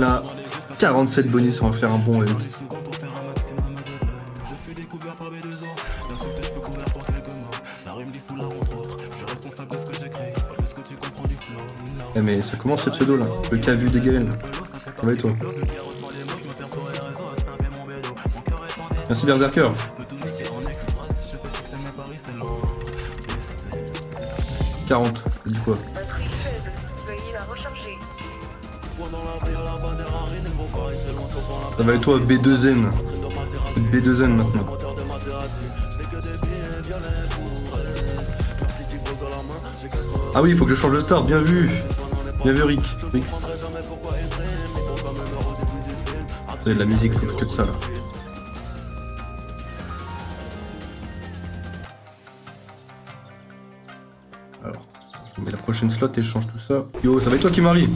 Là, 47 bonus, on va faire un bon 8. Eh mais ça commence ce pseudo là, le cas vu des Gaël. Ça va et toi? Merci Berserker. 40, t'as dit quoi? Batterie faible, veuillez la recharger. Ça va et toi B2N? B2N maintenant. Ah oui, il faut que je change de start, bien vu. Bien vu Rick. Rix. Vous avez de la musique, faut que de ça là. Alors, je mets la prochaine slot et je change tout ça. Yo, ça va être toi qui marie.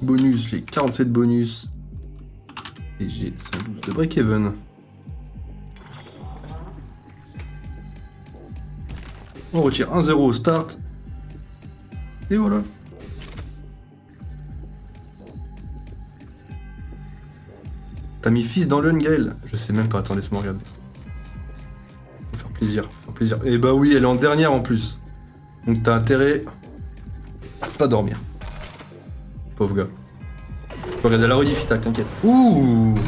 Bonus, j'ai 47 bonus. Et j'ai 112 de break-even. On retire 1-0 au start. Et voilà. T'as mis fils dans l'un, Gaël? Je sais même pas, attends, laisse-moi regarder. Faut faire plaisir, faut faire plaisir. Et bah oui, elle est en dernière en plus. Donc t'as intérêt à pas dormir. Pauvre gars. Faut regarder la rediff, t'inquiète. Ouh!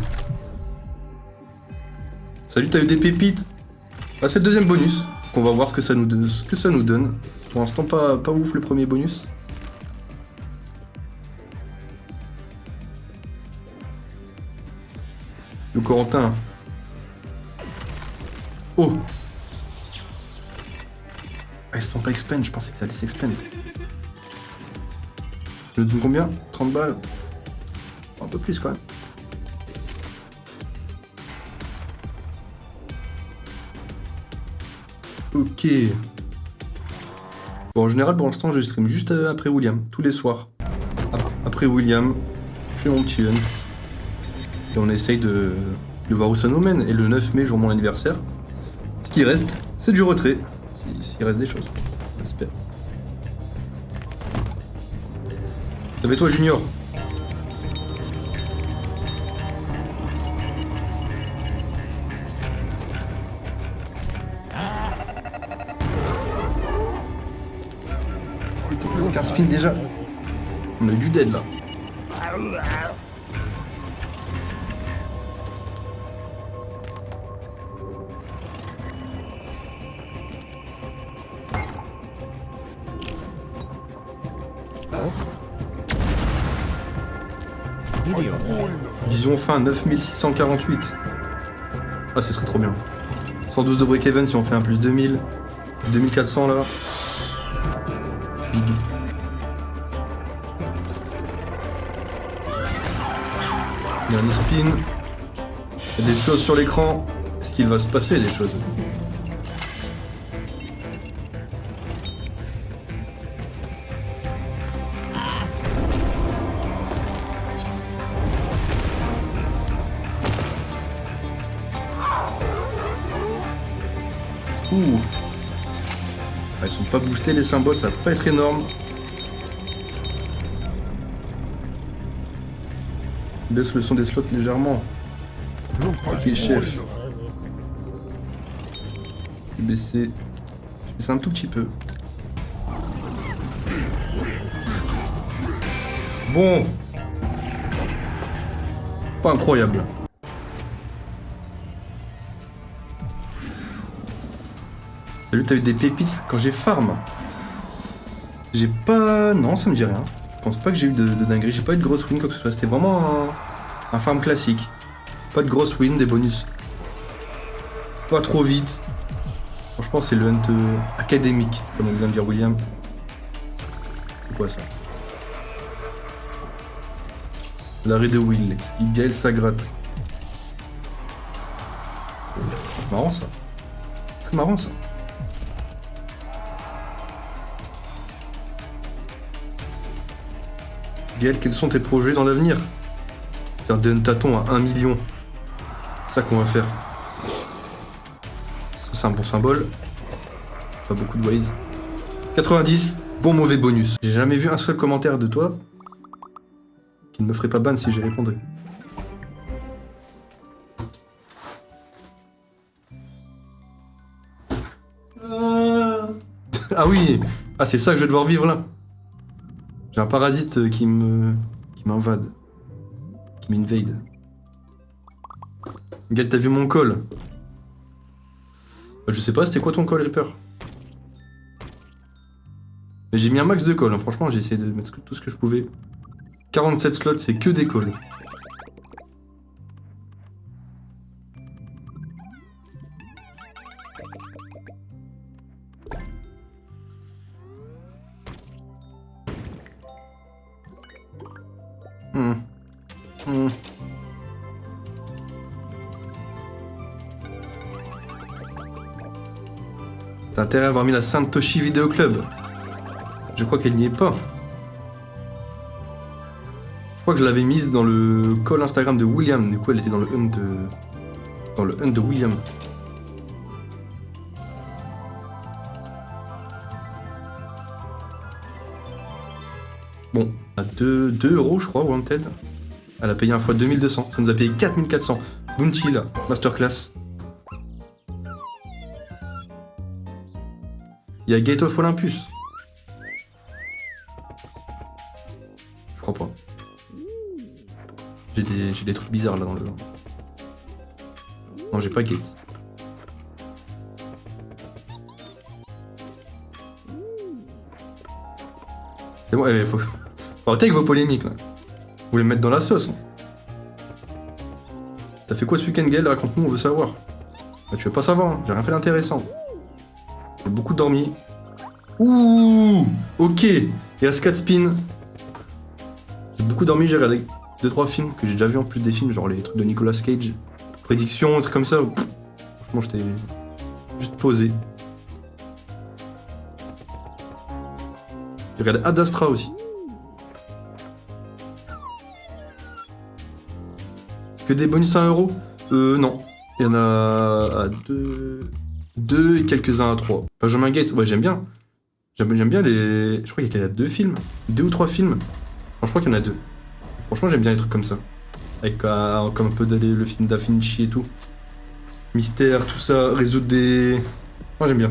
Salut, t'as eu des pépites. Ah, c'est le deuxième bonus. On va voir ce que ça nous donne. Pour l'instant, pas ouf le premier bonus. Le Corentin. Oh! Ah, ils se sont pas expand, je pensais que ça allait s'expand. Ça nous donne combien? 30 balles? Un peu plus quand même. Ok. Bon, en général, pour l'instant, je stream juste après William, tous les soirs. Après William, je fais mon petit hunt. Et on essaye de voir où ça nous mène. Et le 9 mai, jour de mon anniversaire, ce qui reste, c'est du retrait. S'il reste des choses, j'espère. Ça va toi, Junior? C'est 15 spins déjà. On a eu du dead là. Vision fin 9648. Ah, ce serait trop bien. 112 de break-even si on fait un plus 2000. 2400 là. Big. Dernier spin. Il y a des choses sur l'écran. Est-ce qu'il va se passer des choses? Ouh. Ah, ils sont pas boostés les symboles, ça va pas être énorme. Baisse le son des slots légèrement. Ok, chef. Je vais baisser un tout petit peu. Bon. Pas incroyable. Salut, t'as eu des pépites quand j'ai farm? J'ai pas... Non, ça me dit rien. Je pense pas que j'ai eu de dinguerie. J'ai pas eu de grosse win, quoi que ce soit. C'était vraiment un farm classique. Pas de grosse win, des bonus. Pas trop vite. Franchement, c'est le hunt académique, comme on vient de dire William. C'est quoi ça? L'arrêt de Will, qui dit Gaël, ça gratte. Marrant ça. Très marrant ça. Gaël, quels sont tes projets dans l'avenir? Faire des tâtons à 1 million. C'est ça qu'on va faire. Ça, c'est un bon symbole. Pas beaucoup de ways. 90, bon mauvais bonus. J'ai jamais vu un seul commentaire de toi qui ne me ferait pas ban si j'y répondrais. Ah oui. Ah, c'est ça que je vais devoir vivre là. J'ai un parasite qui m'invade. Qui m'invade. Miguel, t'as vu mon call? Je sais pas, c'était quoi ton call, Reaper? Mais j'ai mis un max de call, hein. Franchement, j'ai essayé de mettre tout ce que je pouvais. 47 slots, c'est que des calls. T'as intérêt à avoir mis la Sainte Toshi Video Club. Je crois qu'elle n'y est pas. Je crois que je l'avais mise dans le call Instagram de William. Du coup, elle était dans le hunt de William. Bon, à 2 euros, je crois, Wanted. Elle a payé un fois 2200. Ça nous a payé 4400. Bounty, là. Masterclass. Il y a Gate of Olympus. Je crois pas. J'ai des trucs bizarres là dans le... Non, j'ai pas Gate. C'est bon, faut arrêter avec vos polémiques là. Vous voulez me mettre dans la sauce. Hein. T'as fait quoi ce week-end, Gaël? Raconte-nous, on veut savoir. Bah, tu veux pas savoir, hein. J'ai rien fait d'intéressant. J'ai beaucoup dormi. Ouh, ok. Il reste 4 spins. J'ai beaucoup dormi, j'ai regardé 2-3 films que j'ai déjà vu en plus des films, genre les trucs de Nicolas Cage. Prédictions, des trucs comme ça. Pff, franchement, j'étais juste posé. J'ai regardé Ad Astra aussi. Que des bonus à 1 euro? Non. Il y en a à 2 et quelques-uns à 3. Benjamin Gates, ouais, j'aime bien. J'aime bien les... Je crois qu'il y a 2 films. 2 ou 3 films. Non, je crois qu'il y en a 2. Franchement, j'aime bien les trucs comme ça. Avec comme un peu le film Da Vinci et tout. Mystère, tout ça, résoudre des... Moi, j'aime bien.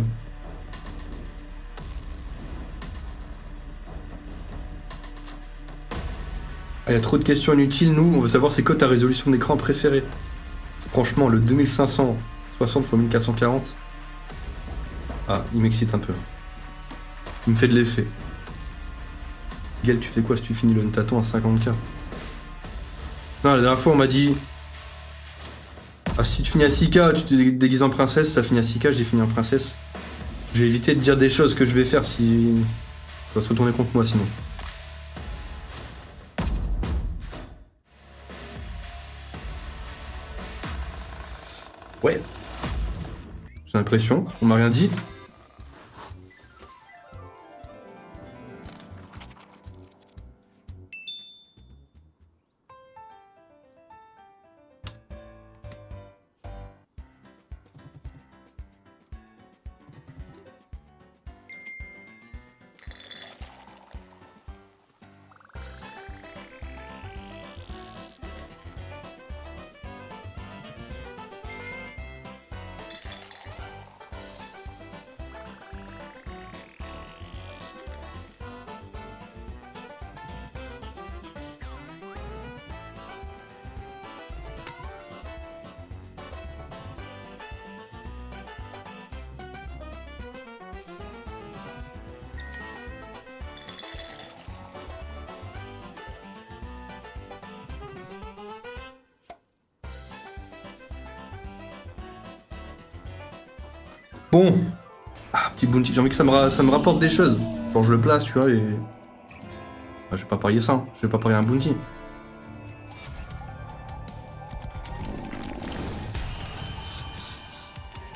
Ah, il y a trop de questions inutiles, nous. On veut savoir c'est quoi ta résolution d'écran préférée. Franchement, le 2560 x 1440... Ah, il m'excite un peu. Il me fait de l'effet. Gaël, tu fais quoi si tu finis le Ntaton à 50k? Non, la dernière fois, on m'a dit... Ah, si tu finis à 6k, tu te déguises en princesse, ça finit à 6k, j'ai fini en princesse. Je vais éviter de dire des choses que je vais faire si... Ça va se retourner contre moi, sinon. Ouais. J'ai l'impression, on m'a rien dit. Bon. Ah, petit bounty. J'ai envie que ça me rapporte des choses. Genre je le place, tu vois, et... Bah, je vais pas parier ça. Hein. Je vais pas parier un bounty.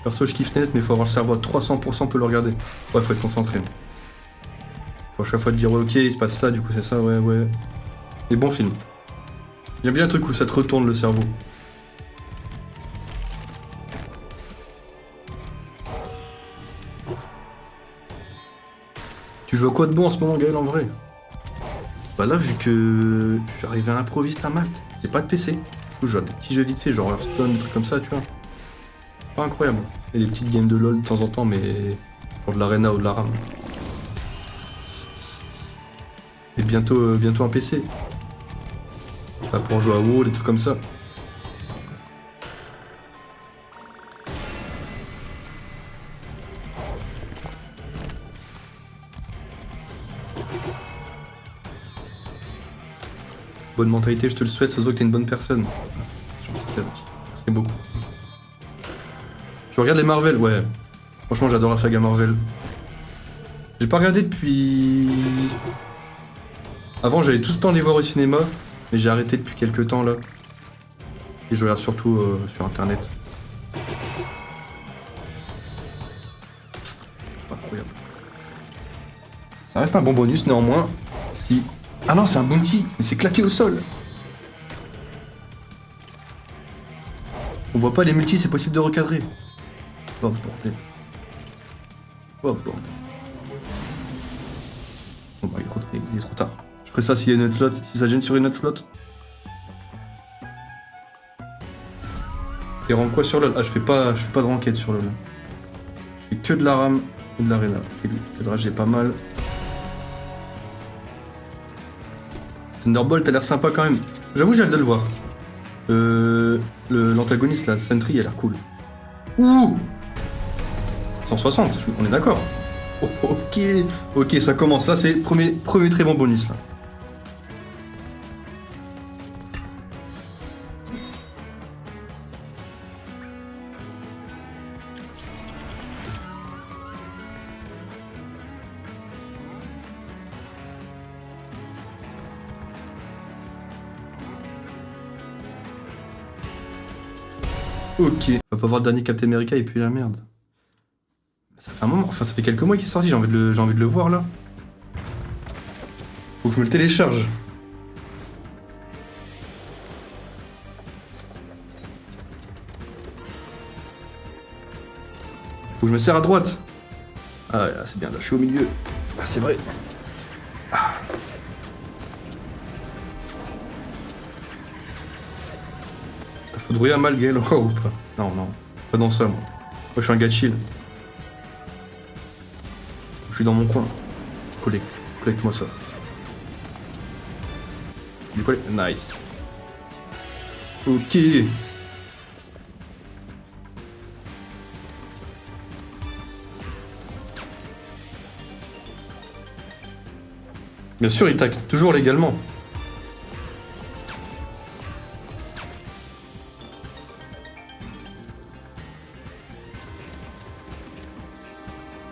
Perso, je kiffe net, mais faut avoir le cerveau à 300% pour le regarder. Ouais, faut être concentré. Faut à chaque fois te dire, ouais, ok, il se passe ça, du coup c'est ça, ouais, ouais. Des bons films. J'aime bien le truc où ça te retourne le cerveau. Tu joues à quoi de bon en ce moment, Gaël, en vrai? Bah là, vu que je suis arrivé à l'improviste à Malte, j'ai pas de PC. Du coup, je joue à des petits jeux vite fait, genre Hearthstone, des trucs comme ça, tu vois. C'est pas incroyable. Et les petites games de LoL de temps en temps, mais genre de l'arena ou de la RAM. Et bientôt un PC. Ça pour jouer à WoW, des trucs comme ça. Bonne mentalité, je te le souhaite, ça se voit que t'es une bonne personne. Merci beaucoup. Tu regardes les Marvel? Ouais. Franchement, j'adore la saga Marvel. J'ai pas regardé depuis... Avant, j'allais tout le temps les voir au cinéma, mais j'ai arrêté depuis quelques temps, là. Et je regarde surtout sur Internet. Incroyable. Ça reste un bon bonus, néanmoins. Si... Ah non, c'est un bounty, mais c'est claqué au sol. On voit pas les multis, c'est possible de recadrer. Oh bordel. Oh bordel. Bon bah il est trop tard. Je ferai ça s'il y a une autre slot, si ça gêne sur une autre slot. T'es rank quoi sur LoL? Ah je fais pas de ranked sur LoL. Je fais que de la RAM et de l'arena. Et le cadrage est pas mal. Thunderbolt a l'air sympa quand même. J'avoue j'ai hâte de le voir. L'antagoniste là, Sentry, a l'air cool. Ouh 160, on est d'accord. Oh, ok, ça commence. Là, c'est premier très bon bonus là. Ok. On va pas voir le dernier Captain America et puis la merde. Ça fait un moment, enfin ça fait quelques mois qu'il est sorti, j'ai envie de le voir là. Faut que je me le télécharge. Faut que je me serre à droite. Ah ouais, c'est bien, là je suis au milieu. Ah c'est vrai. Ah. T'as foudroyé un mal Gaël encore ou pas? Non, pas dans ça moi. Moi je suis un gars chill. Je suis dans mon coin. Collecte-moi ça. Du coup, nice. Ok. Bien sûr, il tacle toujours légalement.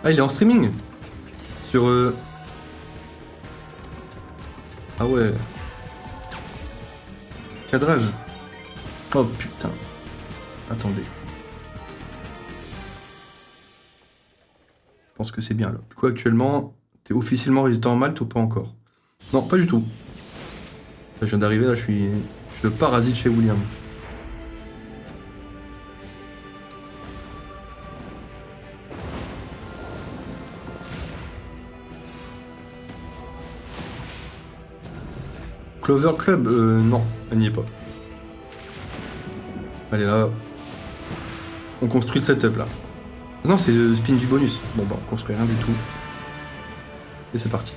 Ah, il est en streaming? Sur... Ah ouais. Cadrage. Oh putain. Attendez. Je pense que c'est bien là. Du coup actuellement, t'es officiellement résident en Malte ou pas encore? Non, pas du tout. Là, je viens d'arriver, là je suis le parasite chez William. Clover Club, non, elle n'y est pas. Allez là, on construit le setup là. Non, c'est le spin du bonus. Bon bah, on construit rien du tout. Et c'est parti.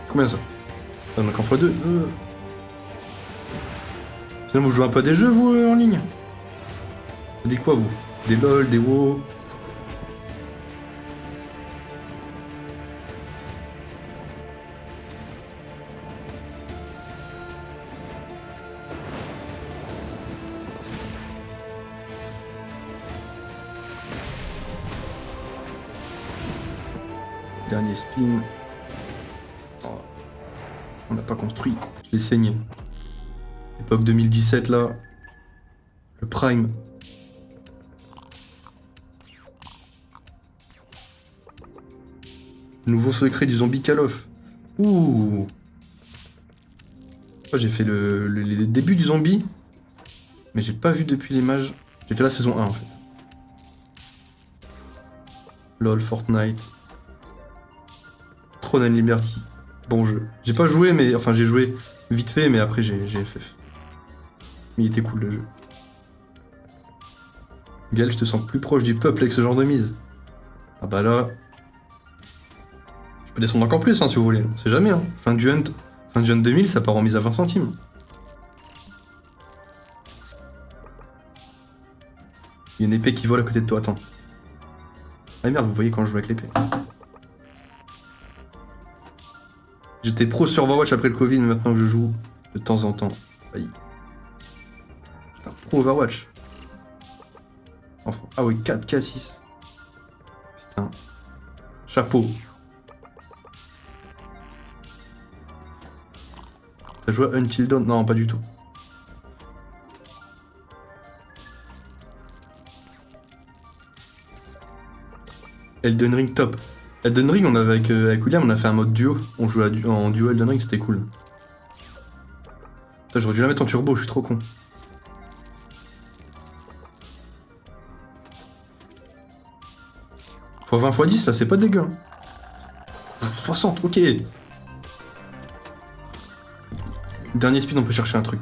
Combien ça? Ça manque en x2. Sinon vous jouez un peu à des jeux vous en ligne? Vous dites quoi vous? Des LOL, des WoW? Dernier spin. Oh. On n'a pas construit. Je l'ai saigné. Époque 2017 là. Le prime. Nouveau secret du zombie Call of. Ouh. Oh, j'ai fait les débuts du zombie. Mais j'ai pas vu depuis les mages. J'ai fait la saison 1 en fait. LOL, Fortnite. Throne and Liberty. Bon jeu. J'ai pas joué, mais. Enfin, j'ai joué vite fait, mais après j'ai FF. Mais il était cool le jeu. Gal, je te sens plus proche du peuple avec ce genre de mise. Ah bah là. Je peux descendre encore plus, hein, si vous voulez. On sait jamais, hein. Fin du Hunt 2000, ça part en mise à 20 centimes. Il y a une épée qui vole à côté de toi, attends. Ah merde, vous voyez quand je joue avec l'épée. J'étais pro sur Overwatch après le Covid, mais maintenant que je joue de temps en temps. Aïe. Putain, pro Overwatch. Enfin, ah oui, 4K6. Putain. Chapeau. T'as joué à Until Dawn? Non, pas du tout. Elden Ring top. Elden Ring, on avait avec William, on a fait un mode duo. On jouait en duo Elden Ring, c'était cool. Putain, j'aurais dû la mettre en turbo, je suis trop con. Fois 20 x 10, là, c'est pas dégueu. Hein. 60, ok. Dernier spin, on peut chercher un truc.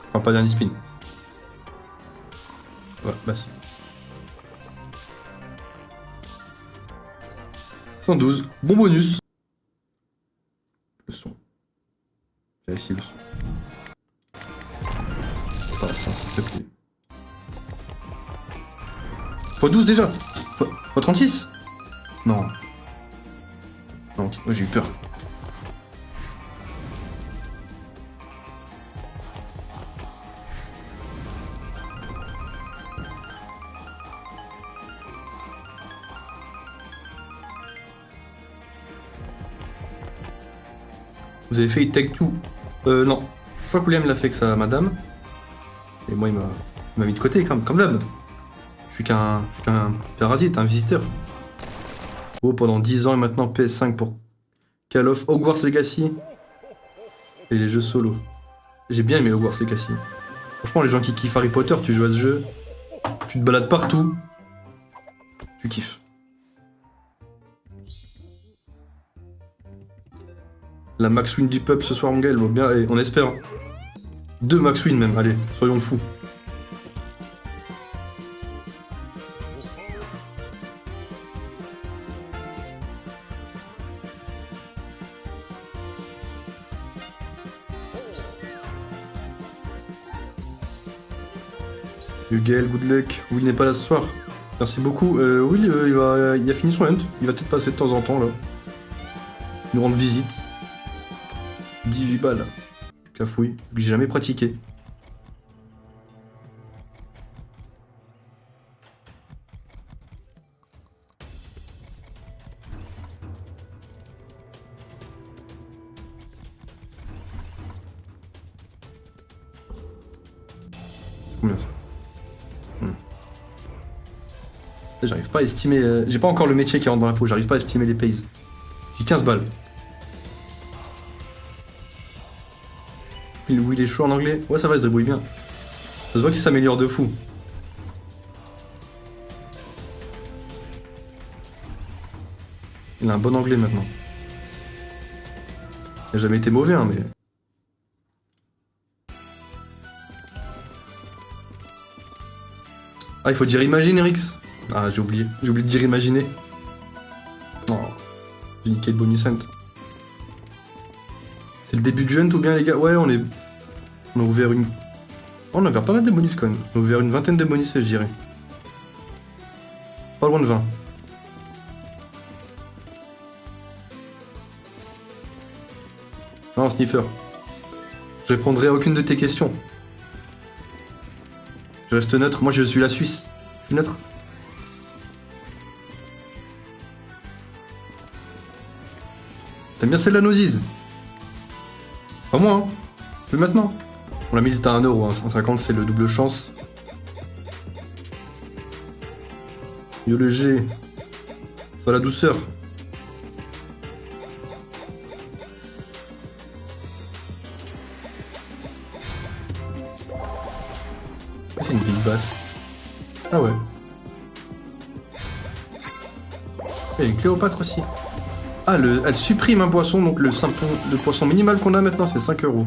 Enfin, pas dernier spin. Ouais, bah si. 112, bon bonus. Le son. J'ai essayé le son. Patience, s'il te plaît. x12 déjà. x36. Non. Non, ok. Ouais, j'ai eu peur. Vous avez fait Take Two? Non. Je crois que William l'a fait avec sa madame. Et moi, il m'a mis de côté, comme d'hab. Je suis qu'un parasite, un visiteur. Oh, pendant 10 ans et maintenant PS5 pour Call of Hogwarts Legacy. Et les jeux solo. J'ai bien aimé Hogwarts Legacy. Franchement, les gens qui kiffent Harry Potter, tu joues à ce jeu. Tu te balades partout. Tu kiffes. La max win du pub ce soir, mon gars, bon, bien, allez, on espère. 2 max win même, allez, soyons fous. Gaël, good luck. Will n'est pas là ce soir. Merci beaucoup. Will, il a fini son hunt. Il va peut-être passer de temps en temps là. Nous rendre visite. 18 balles. Cafouille, que j'ai jamais pratiqué. C'est combien ça? J'arrive pas à estimer. J'ai pas encore le métier qui rentre dans la peau, j'arrive pas à estimer les pays. J'ai 15 balles. Will est chaud en anglais? Ouais, ça va, il se débrouille bien. Ça se voit qu'il s'améliore de fou. Il a un bon anglais maintenant. Il a jamais été mauvais, hein, mais. Ah, il faut dire imagine, Rix. Ah, j'ai oublié de dire imaginer. Oh, j'ai niqué le bonus hunt. C'est le début du hunt ou bien les gars? Ouais, on a ouvert une... Oh, on a ouvert pas mal de bonus quand même. On a ouvert une vingtaine de bonus, je dirais. Pas loin de 20. Non, Sniffer. Je répondrai à aucune de tes questions. Je reste neutre. Moi, je suis la Suisse. Je suis neutre. T'aimes bien celle de la Nosies? Pas moi, hein. Plus maintenant. On l'a mise à 1€, hein. 150 c'est le double chance. Yo le G. Ça la douceur. C'est une bille basse. Ah ouais. Il y a une Cléopâtre aussi. Ah, elle supprime un poisson, donc le poisson minimal qu'on a maintenant, c'est 5 €.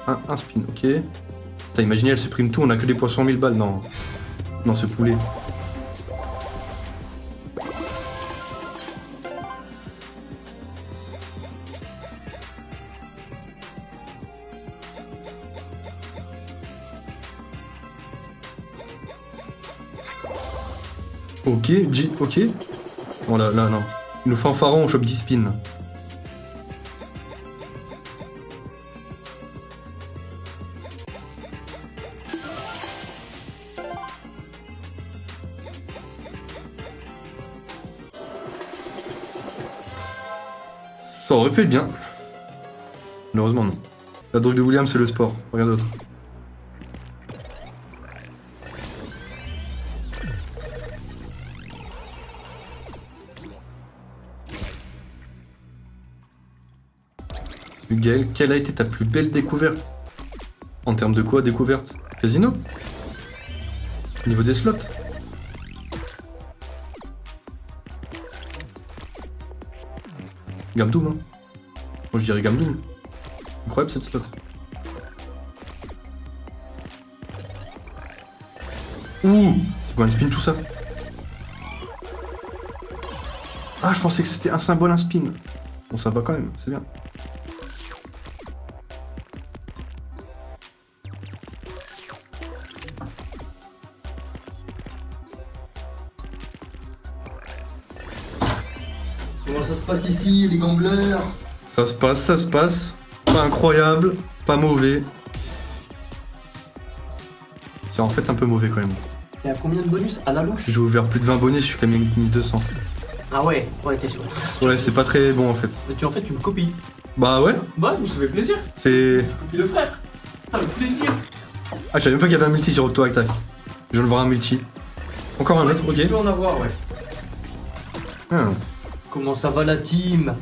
Un spin, ok. Putain, imaginez, elle supprime tout, on a que des poissons 1000 balles. Non. Non, ce poulet. Ok, ok. Bon là, non. Il nous fait un pharaon, on chope 10 spins. Ça aurait pu être bien. Malheureusement non. La drogue de William c'est le sport, rien d'autre. Gaël, quelle a été ta plus belle découverte? En termes de quoi découverte? Casino? Au niveau des slots? Gamdoum, hein. Moi je dirais Gamdoum. Incroyable cette slot. Ouh! C'est quoi un spin tout ça? Ah, je pensais que c'était un symbole, un spin. Bon, ça va quand même, c'est bien. Comment ça se passe ici, les gamblers? Ça se passe. Pas incroyable, pas mauvais. C'est en fait un peu mauvais quand même. T'es à combien de bonus à la louche? J'ai ouvert plus de 20 bonus, je suis quand même 1200. Ah ouais, t'es sûr. Ouais, c'est pas très bon en fait. Mais tu me copies. Bah ouais, Bah, ça fait plaisir. c'est... Copie le frère. Avec plaisir. Ah, je savais même pas qu'il y avait un multi sur Octoactac. Je viens de voir un multi. Encore un autre, ok. Tu peux en avoir, ouais. Ah. Comment ça va la team?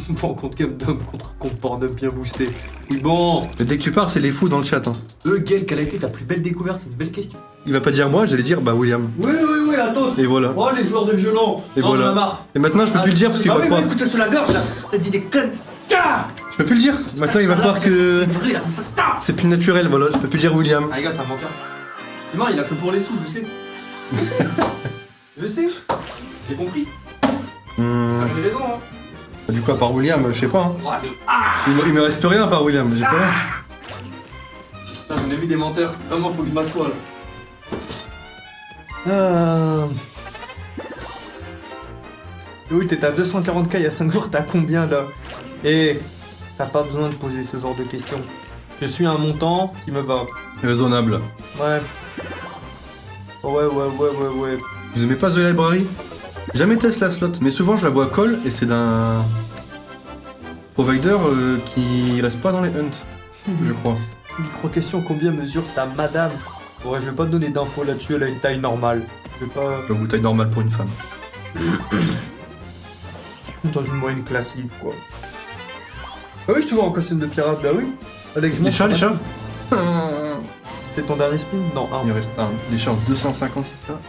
Bon, contre Gamdom, contre Pornhub bien boosté. Oui, bon. Mais dès que tu pars, c'est les fous dans le chat. Hein. Gaël, quelle a été ta plus belle découverte? C'est une belle question. Il va pas dire moi, j'allais dire bah William. Oui, attends. Et voilà. Oh, les joueurs de violon. Et Non, voilà. on en a marre. Et maintenant, je peux plus le dire parce qu'il va oui, croire. écoute sur la gorge là. T'as dit des connes. Je peux plus le dire. Maintenant, il va croire que C'est vrai là, comme ça. c'est plus naturel. Voilà, je peux plus dire William. Ah, les gars, c'est un menteur. Non, il a que pour les sous, je sais. Je sais. J'ai compris. J'ai raison, hein. Du coup, à part William, je sais pas. Hein. Ouais, mais... Il me reste plus rien à part William. J'ai pas rien. Putain, j'en ai vu des menteurs. Vraiment, faut que je m'assoie là. Oui, t'étais à 240k il y a 5 jours, t'as combien là? Et t'as pas besoin de poser ce genre de questions. Je suis à un montant qui me va. Raisonnable. Ouais. Ouais. Vous aimez pas The Library? Jamais testé la slot, mais souvent je la vois call et c'est d'un provider qui reste pas dans les hunts, je crois. Micro-question, combien mesure ta madame? Ouais, je vais pas te donner d'infos là-dessus, elle a une taille normale. Je vais pas... La bouteille normale pour une femme. Dans une moyenne classique, quoi. Ah oui, je suis toujours en costume de pirate, bah oui. Alex, je Les monte chats, pas. les chats. C'est ton dernier spin? Non, un. Il reste un. Les chats en 256 là.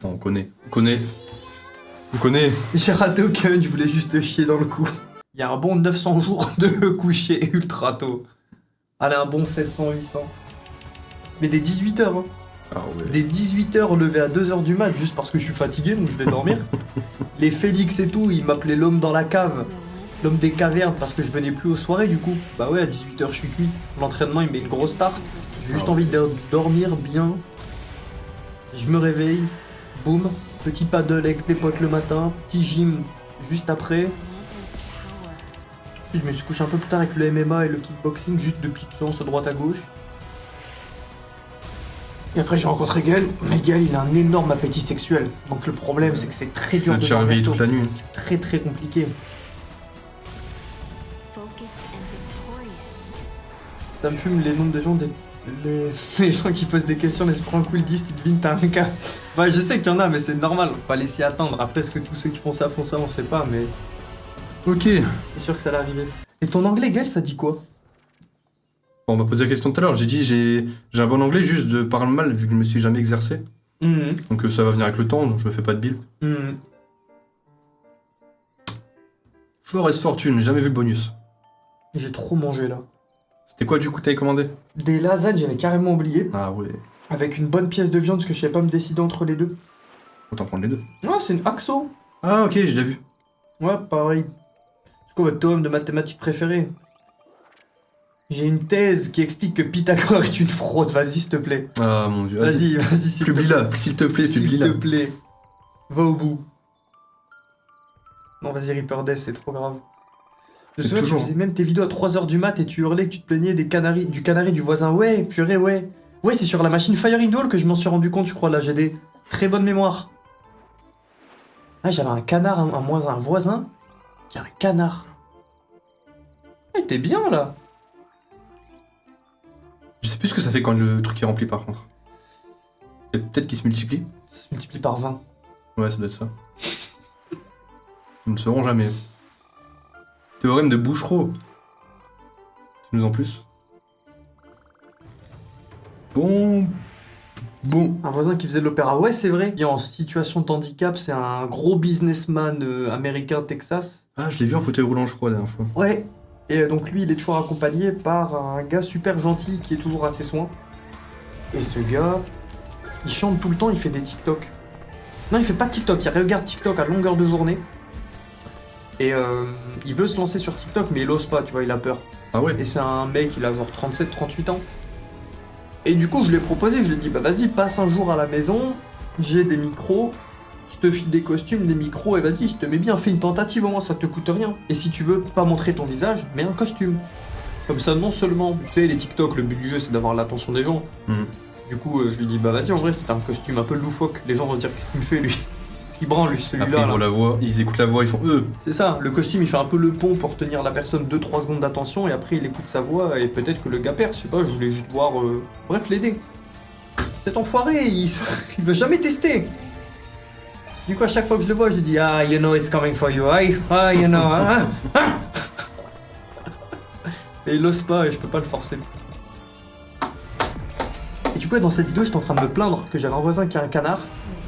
Non, on connaît. J'ai raté aucun, je voulais juste te chier dans le cou. Il y a un bon 900 jours de coucher ultra tôt. Allez, un bon 700-800. Mais des 18 heures, hein. Ah ouais. Des 18 heures levées à 2 heures du mat juste parce que je suis fatigué donc je vais dormir. Les Félix et tout, ils m'appelaient l'homme dans la cave. L'homme des cavernes parce que je venais plus aux soirées du coup. Bah ouais, à 18 heures je suis cuit. L'entraînement il met une grosse tarte. J'ai juste envie de dormir bien. Je me réveille. Boum. Petit paddle avec les potes le matin. Petit gym juste après. Puis je me suis couché un peu plus tard avec le MMA et le kickboxing. Juste de petites séances à droite à gauche. Et après j'ai rencontré Gaël, mais Gaël il a un énorme appétit sexuel. Donc le problème c'est que c'est très dur Je de suis réveillé dormir toute la nuit. C'est très très compliqué. Ça me fume les nombres de gens Les gens qui posent des questions, l'esprit en cool disent, tu devines, t'as un cas. Bah, je sais qu'il y en a, mais c'est normal. Fallait s'y attendre. Après, est-ce que tous ceux qui font ça, on sait pas, mais Ok. c'était sûr que ça allait arriver. Et ton anglais, Gaël, ça dit quoi? Bon, on m'a posé la question tout à l'heure. J'ai dit j'ai un bon anglais, juste je parle mal vu que je me suis jamais exercé. Donc ça va venir avec le temps, donc je me fais pas de bile. Forest Fortune, jamais vu le bonus. J'ai trop mangé là. C'était quoi du coup t'avais commandé? Des lasagnes, j'avais carrément oublié. Ah ouais. Avec une bonne pièce de viande, parce que je savais pas me décider entre les deux. Autant prendre les deux. Ouais, c'est une Axo. Ah ok, j'ai déjà vu. Ouais, pareil. C'est quoi votre théorème de mathématiques préféré? J'ai une thèse qui explique que Pythagore est une fraude. Vas-y, s'il te plaît. Ah mon dieu. Vas-y, s'il te plaît. Publie-la, s'il te plaît, S'il publie-la. te plaît. Va au bout. Non, vas-y, Reaper Death, c'est trop grave. Je me C'est souviens, tu toujours. faisais même tes vidéos à 3h du mat et tu hurlais que tu te plaignais du canari du voisin. Ouais, purée, ouais. Ouais, c'est sur la machine Fire Idol que je m'en suis rendu compte, je crois, là. J'ai des très bonnes mémoires. Ah, j'avais un canard, un voisin qui a un canard. Ah, t'es bien, là. Je sais plus ce que ça fait quand le truc est rempli par contre. Et peut-être qu'il se multiplie. Ça se multiplie par 20. Ouais, ça doit être ça. Nous ne saurons jamais. Théorème de Bouchereau. Tu nous en plus? Bon. Un voisin qui faisait de l'opéra, ouais, c'est vrai. Il est en situation de handicap, c'est un gros businessman américain, Texas. Ah, je l'ai vu en fauteuil roulant, je crois, la dernière fois. Ouais. Et donc lui, il est toujours accompagné par un gars super gentil qui est toujours à ses soins. Et ce gars, il chante tout le temps, il fait des TikTok. Non, il fait pas de TikTok, il regarde TikTok à longueur de journée. Et il veut se lancer sur TikTok, mais il ose pas, tu vois, il a peur. Ah ouais? Et c'est un mec, il a genre 37, 38 ans. Et du coup, je lui ai proposé, je lui ai dit, bah vas-y, passe un jour à la maison, j'ai des micros, je te file des costumes, des micros, et vas-y, je te mets bien, fais une tentative, au moins ça te coûte rien. Et si tu veux pas montrer ton visage, mets un costume. Comme ça, non seulement, tu sais, les TikTok, le but du jeu, c'est d'avoir l'attention des gens. Du coup, je lui dis, bah vas-y, en vrai, c'est un costume un peu loufoque. Les gens vont se dire, qu'est-ce qu'il me fait, lui? Qu'est-ce qu'il branle, lui, Après, celui-là ils là. voient la voix, ils écoutent la voix, ils font C'est ça, le costume, il fait un peu le pont pour tenir la personne 2-3 secondes d'attention, et après, il écoute sa voix, et peut-être que le gars perd, je sais pas, je voulais juste voir... Bref, l'aider. Cet enfoiré, il veut jamais tester. Du coup, à chaque fois que je le vois, je lui dis, ah, you know it's coming for you, ah, you know, ah. Et il ose pas, et je peux pas le forcer. Et du coup, dans cette vidéo, j'étais en train de me plaindre que j'avais un voisin qui a un canard,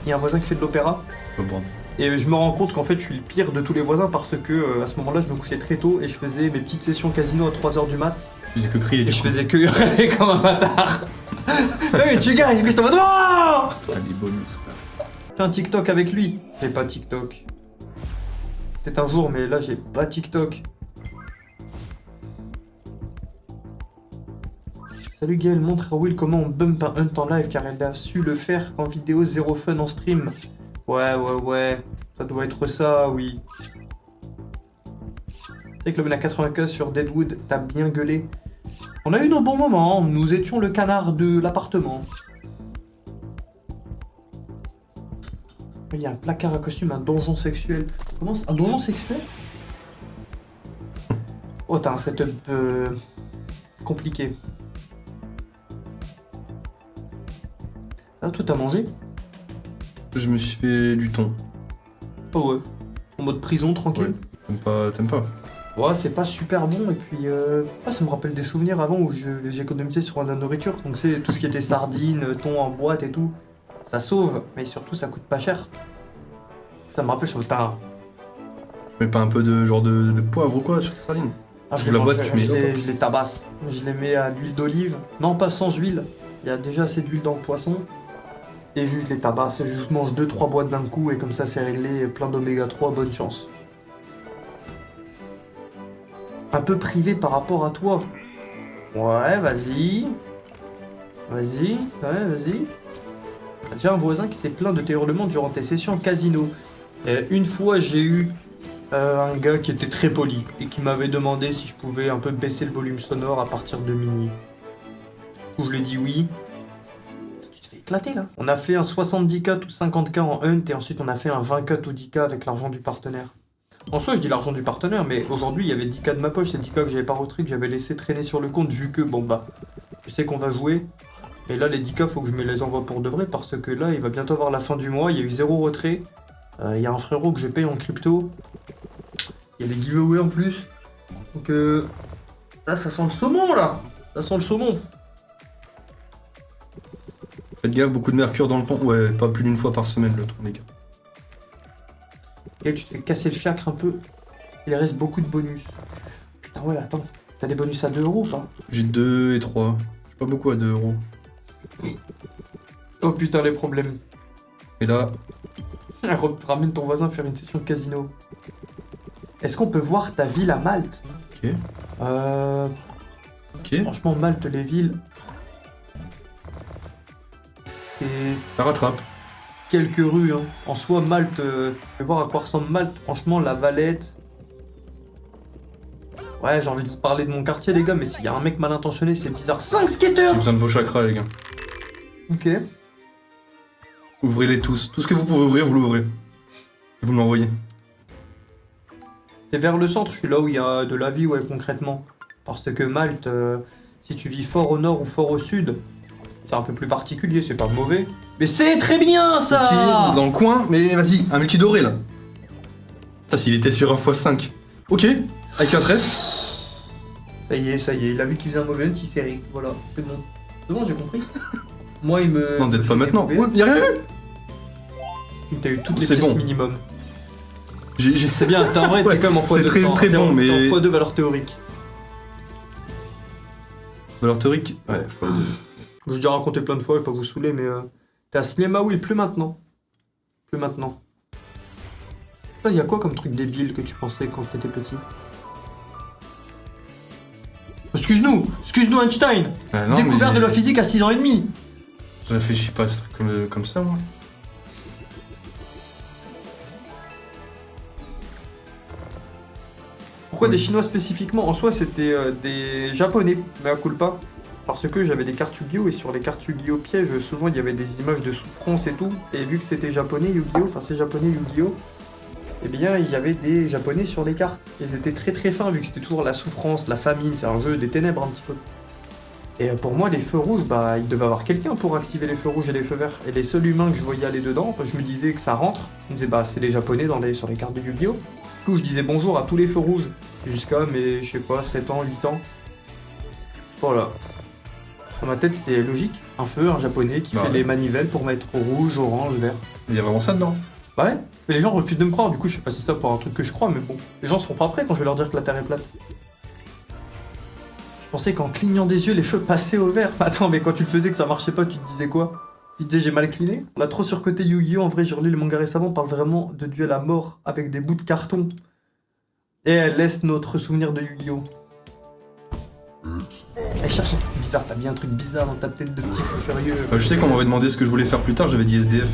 et un voisin qui fait de l'opéra. bon. Et je me rends compte qu'en fait, je suis le pire de tous les voisins parce que à ce moment-là, je me couchais très tôt et je faisais mes petites sessions casino à 3h du mat. Tu faisais que crier, Et du je coup. faisais que hurler comme un bâtard. Ouais, mais tu gagnes, mais je t'en mode oh T'as des bonus. Fais un TikTok avec lui. J'ai pas TikTok. Peut-être un jour, mais là, j'ai pas TikTok. Salut Gaël, montre à Will comment on bump un hunt en live car elle a su le faire qu'en vidéo, zéro fun en stream. Ouais. Ça doit être ça, oui. C'est que le mène à 95 sur Deadwood, t'as bien gueulé. On a eu nos bons moments, nous étions le canard de l'appartement. Il y a un placard à costume, un donjon sexuel. Comment un donjon sexuel? Oh, t'as un setup compliqué. Ah, toi, t'as mangé? Je me suis fait du thon. Oh ouais. En mode prison, tranquille. T'aimes pas? Ouais, c'est pas super bon, et puis ça me rappelle des souvenirs avant où j'économisais sur la nourriture. Donc c'est tout ce qui était sardines, thon en boîte et tout. Ça sauve, mais surtout ça coûte pas cher. Ça me rappelle sur le terrain. Tu mets pas un peu de genre de poivre ou quoi sur tes sardines? Ah, Je la boîte, tu mets- je les tabasse. Je les mets à l'huile d'olive. Non, pas sans huile. Il y a déjà assez d'huile dans le poisson. Et juste je les tabasse. Je mange 2-3 boîtes d'un coup et comme ça c'est réglé. Plein d'oméga 3, bonne chance. Un peu privé par rapport à toi. Ouais, vas-y. Vas-y. T'as un voisin qui s'est plaint de tes hurlements durant tes sessions casino. Une fois, j'ai eu un gars qui était très poli et qui m'avait demandé si je pouvais un peu baisser le volume sonore à partir de minuit. Du coup, je lui ai dit oui. Tu te fais éclater là. On a fait un 70K ou 50K en hunt et ensuite on a fait un 20K ou 10K avec l'argent du partenaire. En soi, je dis l'argent du partenaire, mais aujourd'hui, il y avait 10K de ma poche, c'est 10K que j'avais pas retrait, que j'avais laissé traîner sur le compte, vu que, bon bah, Je sais qu'on va jouer. Mais là, les 10K, faut que je me les envoie pour de vrai parce que là, il va bientôt avoir la fin du mois. Il y a eu 0 retrait. Il y a un frérot que je paye en crypto. Il y a des giveaways en plus. Donc là, ça sent le saumon, là. Ça sent le saumon. Faites gaffe, beaucoup de mercure dans le pont. Ouais, pas plus d'une fois par semaine le tour, les gars. Et tu te fais casser le fiacre un peu. Il reste beaucoup de bonus. Putain, ouais, attends. T'as des bonus à 2 € ou pas? J'ai 2 et 3. J'ai pas beaucoup à 2 €. Oh putain, les problèmes. Et là, Ramène ton voisin faire une session de casino. Est-ce qu'on peut voir ta ville à Malte? ok. Ok. Franchement, Malte, les villes... C'est Ça rattrape. quelques rues, hein. En soi, Malte... Je vais voir à quoi ressemble Malte. Franchement, la Valette... Ouais, j'ai envie de vous parler de mon quartier, les gars, mais s'il y a un mec mal intentionné, c'est bizarre. 5 skaters! J'ai besoin de vos chakras, les gars. Ok. Ouvrez-les tous. Tout ce que vous pouvez ouvrir, vous l'ouvrez. Et vous me l'envoyez. T'es vers le centre, je suis là où il y a de la vie, ouais, concrètement. Parce que Malte, si tu vis fort au nord ou fort au sud, c'est un peu plus particulier, c'est pas mauvais. Mais c'est très bien, ça! Ok, dans le coin, mais vas-y, un multi doré, là. Ça, s'il était sur 1x5. Ok, avec un trèfle. Ça y est, il a vu qu'il faisait un mauvais hunt, il s'est ri. Voilà, c'est bon. C'est bon, j'ai compris. Moi, il me... Non, peut-être pas maintenant. mauvais Ouais, hunts. y'a rien eu. T'as eu toutes les C'est pièces bon. minimum. J'ai... C'est bien, c'était en vrai, Ouais, t'es quand même en x2. c'est très bon, mais- T'es en x2 valeur théorique. Valeur théorique. Ouais, faut... Je vous ai déjà raconté plein de fois, je vais pas vous saouler, mais t'as Cinéma Will, plus maintenant. Plus maintenant. Il y a quoi comme truc débile que tu pensais quand t'étais petit? Excuse-nous, Einstein. Non, Découvert mais- de la physique à 6 ans et demi. Je réfléchis pas à ce truc comme ça, moi. Pourquoi des Chinois spécifiquement? En soi, c'était des Japonais, mais à culpa. Parce que j'avais des cartes Yu-Gi-Oh! Et sur les cartes Yu-Gi-Oh! Piège, souvent il y avait des images de souffrance et tout. Et vu que c'était japonais Yu-Gi-Oh! Enfin, c'est japonais Yu-Gi-Oh! Eh bien, il y avait des japonais sur les cartes. Ils étaient très très fins, vu que c'était toujours la souffrance, la famine, c'est un jeu des ténèbres un petit peu. Et pour moi, les feux rouges, bah, il devait avoir quelqu'un pour activer les feux rouges et les feux verts. Et les seuls humains que je voyais aller dedans, bah, je me disais que ça rentre. Je me disais, bah, c'est les japonais sur les cartes de Yu-Gi-Oh! Du coup, je disais bonjour à tous les feux rouges. Jusqu'à mes, je sais pas, 7 ans, 8 ans. Voilà. Dans ma tête, c'était logique. Un feu, un japonais qui Bah fait ouais. les manivelles pour mettre rouge, orange, vert. Il y a vraiment ça dedans. Bah ouais. Mais les gens refusent de me croire, du coup, je fais passer ça pour un truc que je crois, mais bon. Les gens seront pas prêts quand je vais leur dire que la Terre est plate. Je pensais qu'en clignant des yeux, les feux passaient au vert. Attends, mais quand tu le faisais que ça marchait pas, tu te disais quoi? Tu te disais j'ai mal cligné? On a trop surcoté Yu-Gi-Oh! En vrai, j'ai relu les mangas récemment, on parle vraiment de duel à mort avec des bouts de carton. Et elle laisse notre souvenir de Yu-Gi-Oh! Elle cherche un truc bizarre, t'as bien un truc bizarre dans ta tête de petit fou furieux. Je sais qu'on m'avait demandé ce que je voulais faire plus tard, j'avais dit SDF.